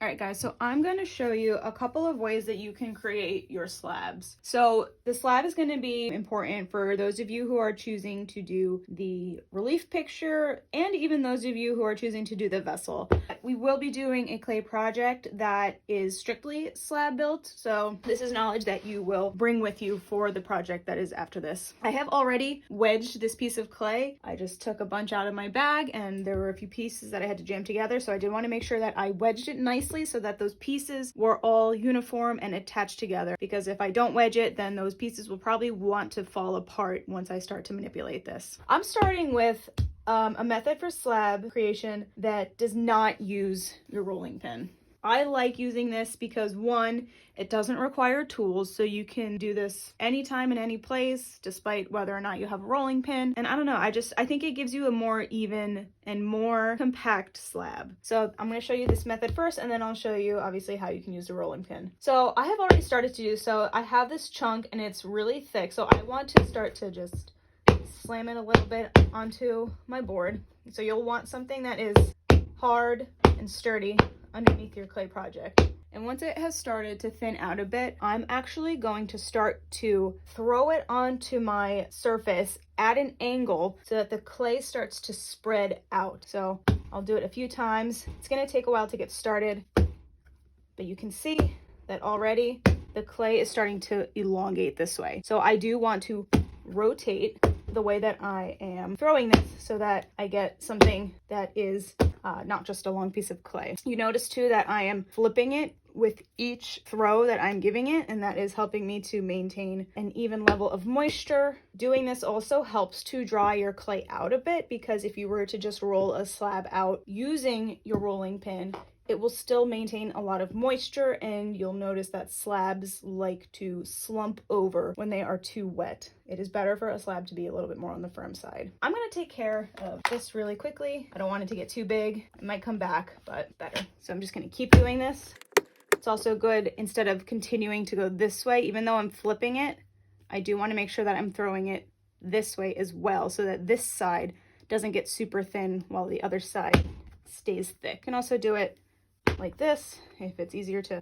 All right, guys, so I'm going to show you a couple of ways that you can create your slabs. So the slab is going to be important for those of you who are choosing to do the relief picture and even those of you who are choosing to do the vessel. We will be doing a clay project that is strictly slab built. So this is knowledge that you will bring with you for the project that is after this. I have already wedged this piece of clay. I just took a bunch out of my bag and there were a few pieces that I had to jam together. So I did want to make sure that I wedged it nicely so that those pieces were all uniform and attached together, because if I don't wedge it, then those pieces will probably want to fall apart once I start to manipulate this. I'm starting with a method for slab creation that does not use your rolling pin. I like using this because, one, it doesn't require tools, so you can do this anytime in any place, despite whether or not you have a rolling pin. And I don't know, I think it gives you a more even and more compact slab. So I'm going to show you this method first, and then I'll show you obviously how you can use the rolling pin. So I have already started to do so. I have this chunk and it's really thick, so I want to start to just slam it a little bit onto my board. So you'll want something that is hard and sturdy underneath your clay project. And once it has started to thin out a bit, I'm actually going to start to throw it onto my surface at an angle so that the clay starts to spread out. So I'll do it a few times. It's going to take a while to get started, but you can see that already the clay is starting to elongate this way. So I do want to rotate the way that I am throwing this so that I get something that is not just a long piece of clay. You notice too that I am flipping it with each throw that I'm giving it, and that is helping me to maintain an even level of moisture. Doing this also helps to dry your clay out a bit, because if you were to just roll a slab out using your rolling pin, it will still maintain a lot of moisture, and you'll notice that slabs like to slump over when they are too wet. It is better for a slab to be a little bit more on the firm side. I'm going to take care of this really quickly. I don't want it to get too big. It might come back, but better. So I'm just going to keep doing this. It's also good, instead of continuing to go this way, even though I'm flipping it, I do want to make sure that I'm throwing it this way as well, so that this side doesn't get super thin while the other side stays thick. You can also do it like this if it's easier to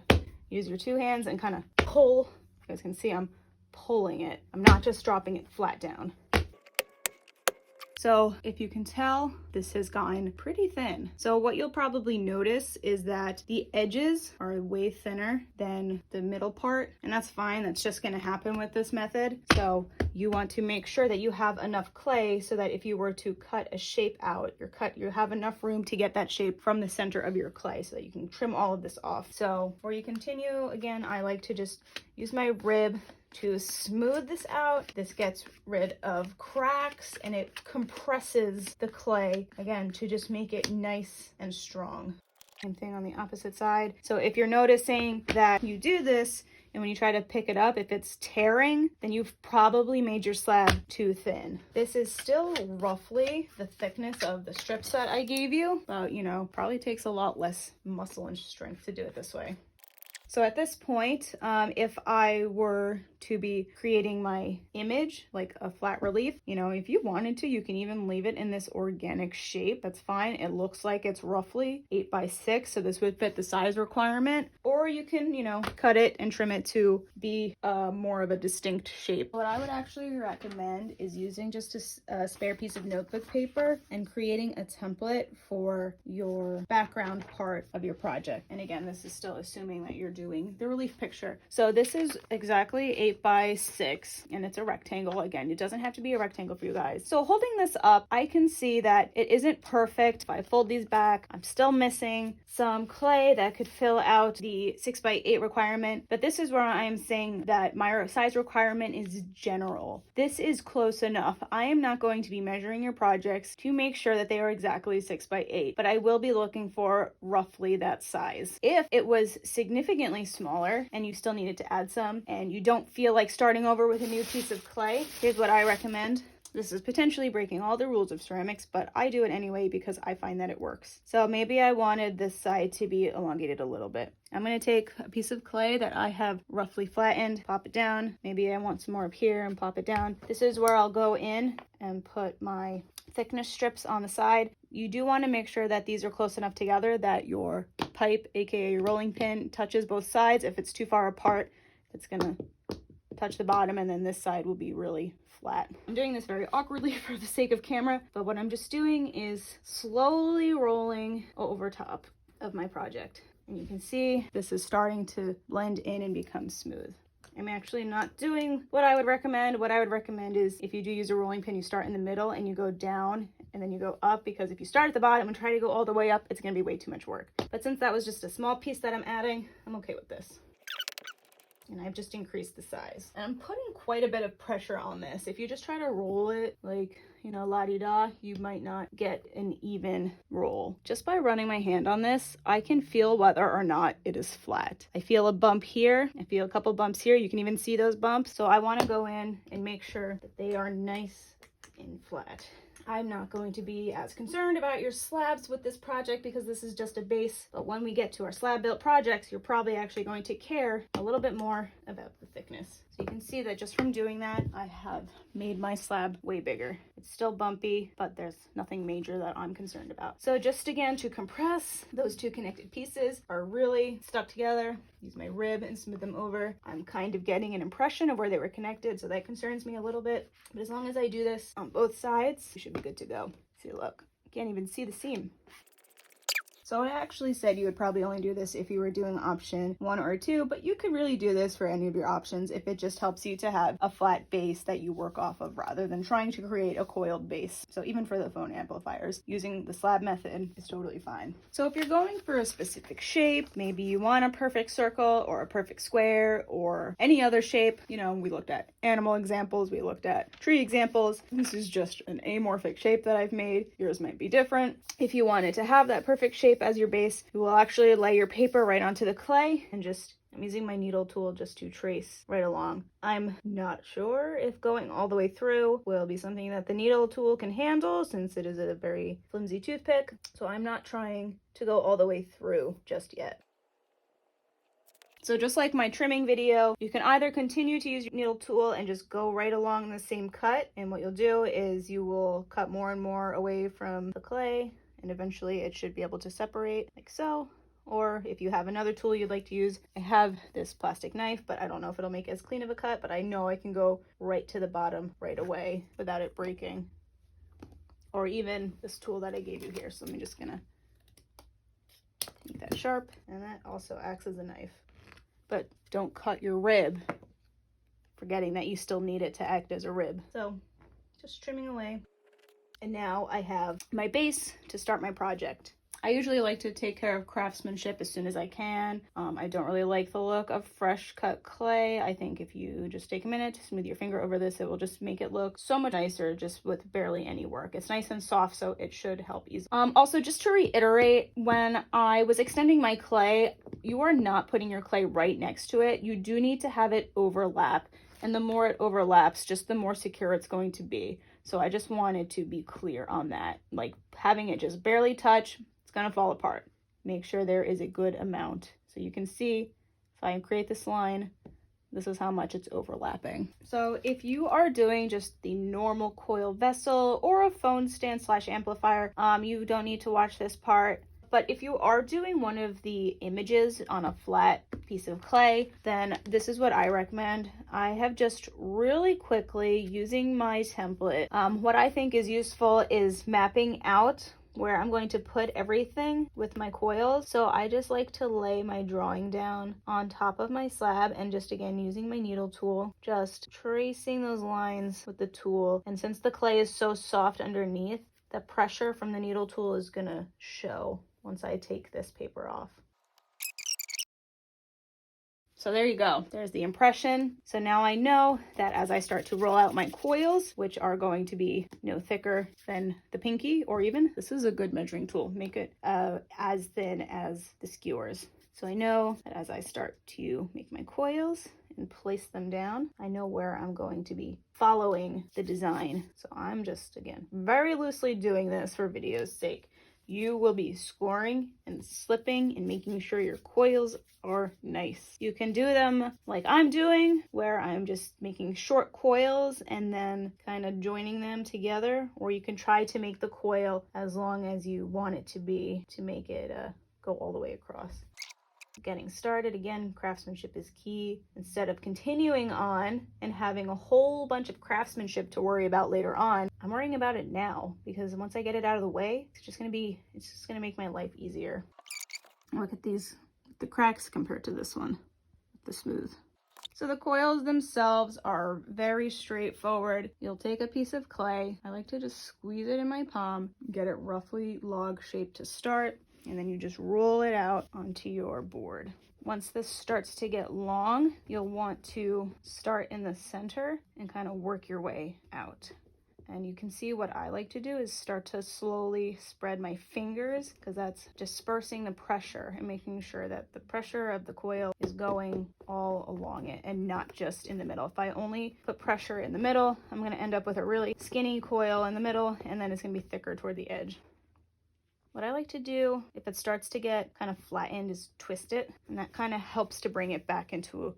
use your two hands and kind of pull. You guys can see I'm pulling it. I'm not just dropping it flat down. So if you can tell, this has gotten pretty thin. So what you'll probably notice is that the edges are way thinner than the middle part, and that's fine. That's just going to happen with this method. So you want to make sure that you have enough clay so that if you were to cut a shape out, you have enough room to get that shape from the center of your clay so that you can trim all of this off. So before you continue, again, I like to just use my rib to smooth this out. This gets rid of cracks and it compresses the clay, again, to just make it nice and strong. Same thing on the opposite side. So if you're noticing that you do this and when you try to pick it up, if it's tearing, then you've probably made your slab too thin. This is still roughly the thickness of the strips that I gave you, but probably takes a lot less muscle and strength to do it this way. So at this point, if I were to be creating my image, like a flat relief, if you wanted to, you can even leave it in this organic shape. That's fine. It looks like it's roughly 8 by 6, so this would fit the size requirement. Or you can, cut it and trim it to be more of a distinct shape. What I would actually recommend is using just a spare piece of notebook paper and creating a template for your background part of your project. And again, this is still assuming that you're doing the relief picture. So this is exactly 8 by 6 and it's a rectangle. Again, it doesn't have to be a rectangle for you guys. So holding this up, I can see that it isn't perfect. If I fold these back, I'm still missing some clay that could fill out the 6 by 8 requirement, but this is where I am saying that my size requirement is general. This is close enough. I am not going to be measuring your projects to make sure that they are exactly 6 by 8, but I will be looking for roughly that size. If it was significantly smaller and you still needed to add some and you don't feel like starting over with a new piece of clay, here's what I recommend. This is potentially breaking all the rules of ceramics, but I do it anyway because I find that it works. So maybe I wanted this side to be elongated a little bit. I'm going to take a piece of clay that I have roughly flattened, pop it down. Maybe I want some more up here and pop it down. This is where I'll go in and put my thickness strips on the side. You do want to make sure that these are close enough together that your pipe, aka your rolling pin, touches both sides. If it's too far apart, it's gonna touch the bottom, and then this side will be really flat. I'm doing this very awkwardly for the sake of camera, but what I'm just doing is slowly rolling over top of my project. And you can see this is starting to blend in and become smooth. I'm actually not doing what I would recommend. What I would recommend is if you do use a rolling pin, you start in the middle and you go down and then you go up, because if you start at the bottom and try to go all the way up, it's gonna be way too much work. But since that was just a small piece that I'm adding, I'm okay with this. And I've just increased the size. And I'm putting quite a bit of pressure on this. If you just try to roll it like, you know, la-di-da, you might not get an even roll. Just by running my hand on this, I can feel whether or not it is flat. I feel a bump here. I feel a couple bumps here. You can even see those bumps. So I want to go in and make sure that they are nice and flat. I'm not going to be as concerned about your slabs with this project because this is just a base, but when we get to our slab built projects, you're probably actually going to care a little bit more about the thickness. So you can see that just from doing that, I have made my slab way bigger. It's still bumpy, but there's nothing major that I'm concerned about. So just again, to compress, those two connected pieces are really stuck together. Use my rib and smooth them over. I'm kind of getting an impression of where they were connected, so that concerns me a little bit. But as long as I do this on both sides, you should be good to go. See, look, you can't even see the seam. So I actually said you would probably only do this if you were doing option 1 or 2, but you could really do this for any of your options if it just helps you to have a flat base that you work off of rather than trying to create a coiled base. So even for the phone amplifiers, using the slab method is totally fine. So if you're going for a specific shape, maybe you want a perfect circle or a perfect square or any other shape, you know, we looked at animal examples, we looked at tree examples. This is just an amorphic shape that I've made. Yours might be different. If you wanted to have that perfect shape as your base, you will actually lay your paper right onto the clay and I'm using my needle tool just to trace right along. I'm not sure if going all the way through will be something that the needle tool can handle since it is a very flimsy toothpick. So I'm not trying to go all the way through just yet. So just like my trimming video, you can either continue to use your needle tool and just go right along the same cut. And what you'll do is you will cut more and more away from the clay, and eventually it should be able to separate like so. Or if you have another tool you'd like to use, I have this plastic knife, but I don't know if it'll make as clean of a cut, but I know I can go right to the bottom right away without it breaking. Or even this tool that I gave you here. So I'm just gonna make that sharp, and that also acts as a knife. But don't cut your rib, forgetting that you still need it to act as a rib. So just trimming away. And now I have my base to start my project. I usually like to take care of craftsmanship as soon as I can. I don't really like the look of fresh cut clay. I think if you just take a minute to smooth your finger over this, it will just make it look so much nicer just with barely any work. It's nice and soft, so it should help easily. Also, just to reiterate, when I was extending my clay, you are not putting your clay right next to it. You do need to have it overlap. And the more it overlaps, just the more secure it's going to be. So I just wanted to be clear on that. Like having it just barely touch, it's gonna fall apart. Make sure there is a good amount. So you can see if I create this line, this is how much it's overlapping. So if you are doing just the normal coil vessel or a phone stand / amplifier, you don't need to watch this part. But if you are doing one of the images on a flat piece of clay, then this is what I recommend. I have just really quickly using my template. What I think is useful is mapping out where I'm going to put everything with my coils. So I just like to lay my drawing down on top of my slab and just again using my needle tool, just tracing those lines with the tool. And since the clay is so soft underneath, the pressure from the needle tool is gonna show once I take this paper off. So there you go. There's the impression. So now I know that as I start to roll out my coils, which are going to be no thicker than the pinky, or even, this is a good measuring tool, make it as thin as the skewers. So I know that as I start to make my coils and place them down, I know where I'm going to be following the design. So I'm just, again, very loosely doing this for video's sake. you will be scoring and slipping and making sure your coils are nice. You can do them like I'm doing, where I'm just making short coils and then kind of joining them together, or you can try to make the coil as long as you want it to be to make it go all the way across. Getting started, again, craftsmanship is key. Instead of continuing on and having a whole bunch of craftsmanship to worry about later on, I'm worrying about it now, because once I get it out of the way, it's just gonna make my life easier. Look at these, the cracks compared to this one, the smooth. So the coils themselves are very straightforward. You'll take a piece of clay. I like to just squeeze it in my palm, get it roughly log shaped to start, and then you just roll it out onto your board. Once this starts to get long, you'll want to start in the center and kind of work your way out. And you can see what I like to do is start to slowly spread my fingers, because that's dispersing the pressure and making sure that the pressure of the coil is going all along it and not just in the middle. If I only put pressure in the middle, I'm going to end up with a really skinny coil in the middle, and then it's going to be thicker toward the edge. What I like to do, if it starts to get kind of flattened, is twist it, and that kind of helps to bring it back into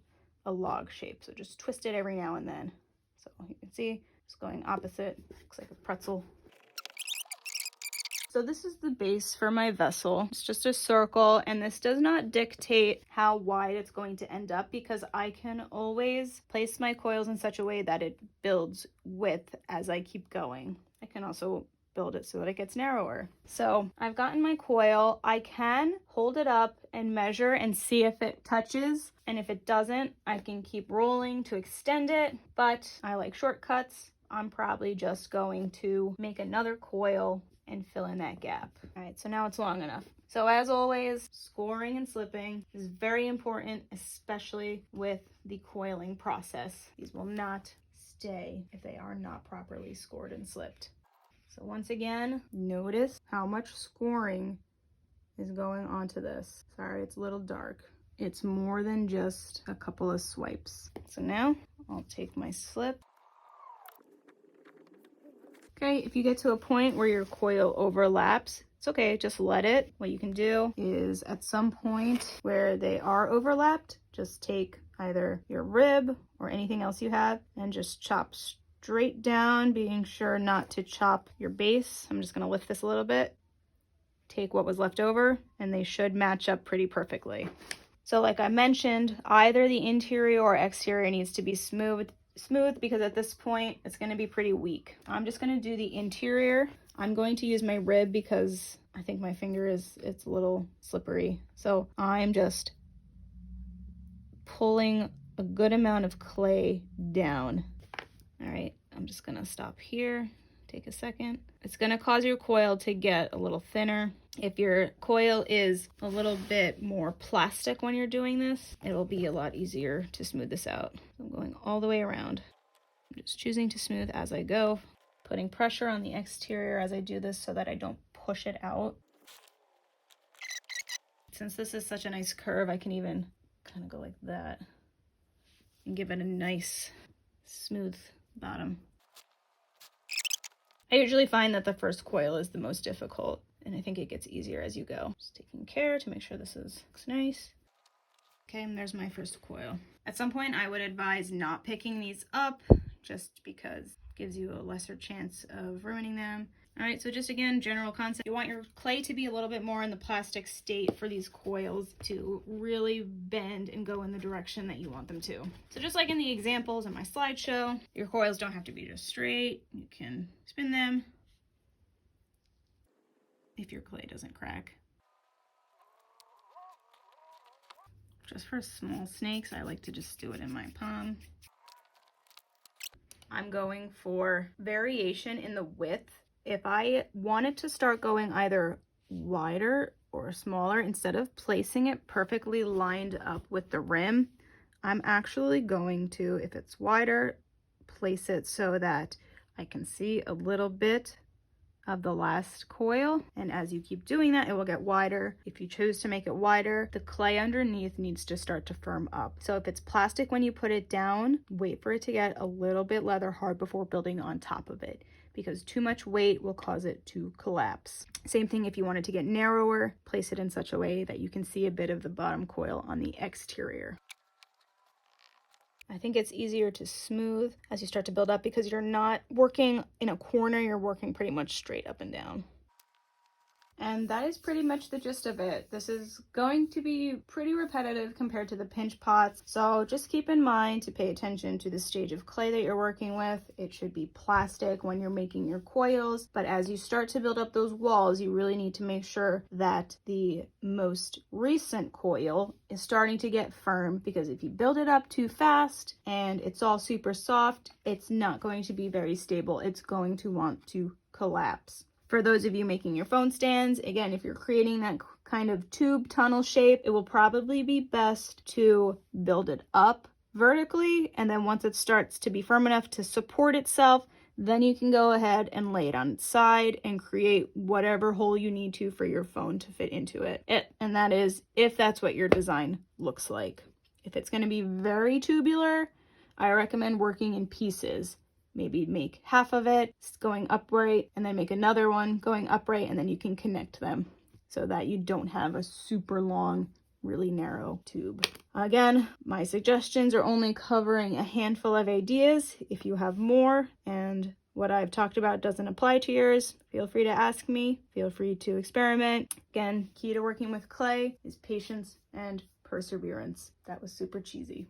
a log shape. So just twist it every now and then. So you can see it's going opposite, looks like a pretzel. So this is the base for my vessel. It's just a circle, and this does not dictate how wide it's going to end up, because I can always place my coils in such a way that it builds width as I keep going. I can also build it so that it gets narrower. So I've gotten my coil. I can hold it up and measure and see if it touches, and if it doesn't, I can keep rolling to extend it, but I like shortcuts. I'm probably just going to make another coil and fill in that gap. All right, so now it's long enough. So as always, scoring and slipping is very important, especially with the coiling process. These will not stay if they are not properly scored and slipped. So once again, notice how much scoring is going onto this. Sorry, it's a little dark. It's more than just a couple of swipes. So now I'll take my slip. Okay, if you get to a point where your coil overlaps, it's okay, just let it. What you can do is at some point where they are overlapped, just take either your rib or anything else you have and just chop straight down, being sure not to chop your base. I'm just gonna lift this a little bit, take what was left over, and they should match up pretty perfectly. So like I mentioned, either the interior or exterior needs to be smooth, because at this point it's going to be pretty weak. I'm just going to do the interior. I'm going to use my rib because I think my finger it's a little slippery. So I'm just pulling a good amount of clay down. All right, I'm just going to stop here, take a second. It's going to cause your coil to get a little thinner. If your coil is a little bit more plastic when you're doing this, it'll be a lot easier to smooth this out. So I'm going all the way around. I'm just choosing to smooth as I go, putting pressure on the exterior as I do this so that I don't push it out. Since this is such a nice curve, I can even kind of go like that and give it a nice smooth bottom. I usually find that the first coil is the most difficult, and I think it gets easier as you go. Just taking care to make sure this looks nice. Okay, and there's my first coil. At some point, I would advise not picking these up, just because it gives you a lesser chance of ruining them. All right, so just again, general concept. You want your clay to be a little bit more in the plastic state for these coils to really bend and go in the direction that you want them to. So just like in the examples in my slideshow, your coils don't have to be just straight. You can spin them if your clay doesn't crack. Just for small snakes, I like to just do it in my palm. I'm going for variation in the width. If I wanted to start going either wider or smaller, instead of placing it perfectly lined up with the rim, I'm actually going to, if it's wider, place it so that I can see a little bit of the last coil, and as you keep doing that, it will get wider. If you choose to make it wider, the clay underneath needs to start to firm up. So if it's plastic when you put it down, wait for it to get a little bit leather hard before building on top of it, because too much weight will cause it to collapse. Same thing if you want it to get narrower, place it in such a way that you can see a bit of the bottom coil on the exterior. I think it's easier to smooth as you start to build up because you're not working in a corner, you're working pretty much straight up and down. And that is pretty much the gist of it. This is going to be pretty repetitive compared to the pinch pots, so just keep in mind to pay attention to the stage of clay that you're working with. It should be plastic when you're making your coils, but as you start to build up those walls, you really need to make sure that the most recent coil is starting to get firm, because if you build it up too fast and it's all super soft, it's not going to be very stable. It's going to want to collapse. For those of you making your phone stands, again, if you're creating that kind of tube tunnel shape, it will probably be best to build it up vertically, and then once it starts to be firm enough to support itself, then you can go ahead and lay it on its side and create whatever hole you need to for your phone to fit into it. And that is if that's what your design looks like. If it's going to be very tubular, I recommend working in pieces. Maybe make half of it going upright and then make another one going upright, and then you can connect them so that you don't have a super long, really narrow tube. Again, my suggestions are only covering a handful of ideas. If you have more and what I've talked about doesn't apply to yours, feel free to ask me. Feel free to experiment. Again, key to working with clay is patience and perseverance. That was super cheesy.